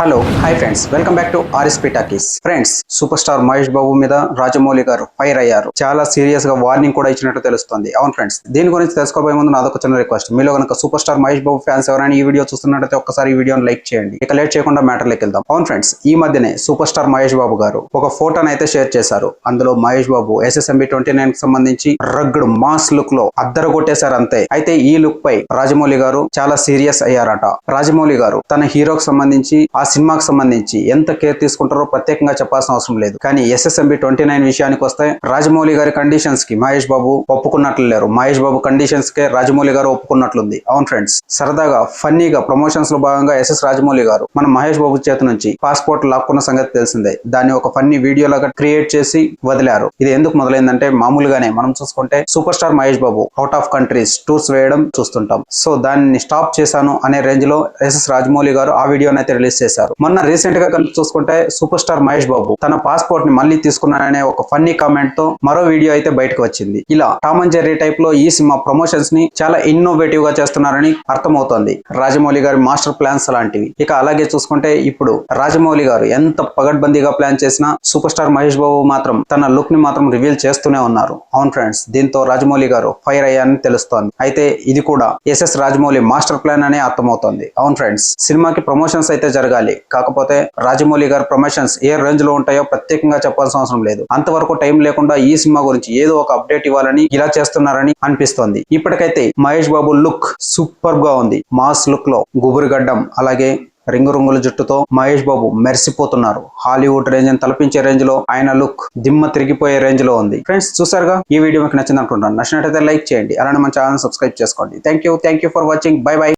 Hello hi friends, welcome back to RSP talkies. Friends, super star Mahesh Babu మీద రాజమౌళి గారు fire అయ్యారు. చాలా సీరియస్ గా వార్నింగ్ కూడా ఇచ్చినట్టు తెలుస్తుంది. అవును ఫ్రెండ్స్, దీని గురించి తెలుసుకోబోయే ముందు నాదొక చిన్న రిక్వెస్ట్. మీలో కనుక సూపర్ స్టార్ మహేష్ బాబు ఫ్యాన్స్ ఎవరైనా ఈ వీడియో చూస్తున్నట్టయితే ఒక్కసారి ఈ వీడియోని లైక్ చేయండి. ఇక లేట్ చేయకుండా మ్యాటర్లోకి వెళ్దాం. అవును ఫ్రెండ్స్, ఈ మధ్యనే సూపర్ స్టార్ మహేష్ బాబు గారు ఒక ఫోటోను అయితే షేర్ చేశారు. అందులో మహేష్ బాబు SSMB 29 కి సంబంధించి రగ్గుడు మాస్ లుక్ లో అద్దరు కొట్టేశారు అంతే. అయితే ఈ లుక్ పై రాజమౌళి గారు చాలా సీరియస్ అయ్యారట. రాజమౌళి గారు తన హీరోకి సంబంధించి ఆ సినిమాకి సంబంధించి ఎంత కేర్ తీసుకుంటారో ప్రత్యేకంగా చెప్పాల్సిన అవసరం లేదు. కానీ SSMB 29 విషయానికి వస్తే రాజమౌళి గారి కండిషన్స్ కి మహేష్ బాబు ఒప్పుకున్నట్లు లేరు. మహేష్ బాబు కండిషన్స్ కే రాజమౌళి గారు ఒప్పుకున్నట్లుంది. అవును ఫ్రెండ్స్, సరదాగా ఫన్నీగా ప్రమోషన్స్ లో భాగంగా SS రాజమౌళి గారు మన మహేష్ బాబు చేతి నుంచి పాస్పోర్ట్ లాక్కున్న సంగతి తెలిసిందే. దాన్ని ఒక ఫన్నీ వీడియో లాగా క్రియేట్ చేసి వదిలారు. ఇది ఎందుకు మొదలైందంటే, మామూలుగానే మనం చూసుకుంటే super star Mahesh Babu out of countries tours వేయడం చూస్తుంటాం. సో దాన్ని స్టాప్ చేశాను అనే రేంజ్ లో SS రాజమౌళి గారు ఆ వీడియోని అయితే రిలీజ్ చేశారు. మొన్న రీసెంట్ గా కనుక చూసుకుంటే సూపర్ స్టార్ మహేష్ బాబు తన పాస్పోర్ట్ ని మళ్ళీ తీసుకున్నాడనే ఒక ఫన్నీ కామెంట్ తో మరో వీడియో అయితే బయటకు వచ్చింది. ఇలా టామ్ అండ్ జెర్రీ టైప్ లో ఈ సినిమా ప్రమోషన్స్ ని చాలా ఇన్నోవేటివ్ గా చేస్తున్నారని అర్థమవుతోంది. రాజమౌళి గారి మాస్టర్ ప్లాన్స్ అలాంటివి. ఇక అలాగే చూసుకుంటే ఇప్పుడు రాజమౌళి గారు ఎంత పగడ్బందీగా ప్లాన్ చేసినా సూపర్ స్టార్ మహేష్ బాబు మాత్రం తన లుక్ ని మాత్రం రివీల్ చేస్తూనే ఉన్నారు. అవును ఫ్రెండ్స్, దీంతో రాజమౌళి గారు ఫైర్ అయ్యారని తెలుస్తోంది. అయితే ఇది కూడా SS రాజమౌళి మాస్టర్ ప్లాన్ అనే అర్థమవుతోంది. అవును ఫ్రెండ్స్, సినిమాకి ప్రమోషన్స్ అయితే జరగాలి. కాకపోతే రాజమౌళి గారి ప్రమోషన్స్ ఏ రేంజ్ లో ఉంటాయో ప్రత్యేకంగా చెప్పాల్సిన అవసరం లేదు. అంతవరకు టైం లేకుండా ఈ సినిమా గురించి ఏదో ఒక అప్డేట్ ఇవ్వాలని ఇలా చేస్తున్నారని అనిపిస్తోంది. ఇప్పటికైతే మహేష్ బాబు లుక్ సూపర్ గా ఉంది. మాస్ లుక్ లో గుబురుగడ్డం, అలాగే రింగు రింగుల జుట్టుతో మహేష్ బాబు మెరిసిపోతున్నారు. హాలీవుడ్ రేంజ్ అని తలపించే రేంజ్ లో ఆయన లుక్ దిమ్మ తిరిగిపోయే రేంజ్ లో ఉంది. ఫ్రెండ్స్, చూసారుగా, ఈ వీడియో మీకు నచ్చింది అనుకుంటున్నాను. నచ్చినట్లయితే లైక్ చేయండి, అలానే మన ఛానల్ సబ్స్క్రైబ్ చేసుకోండి. Thank you for watching. By by.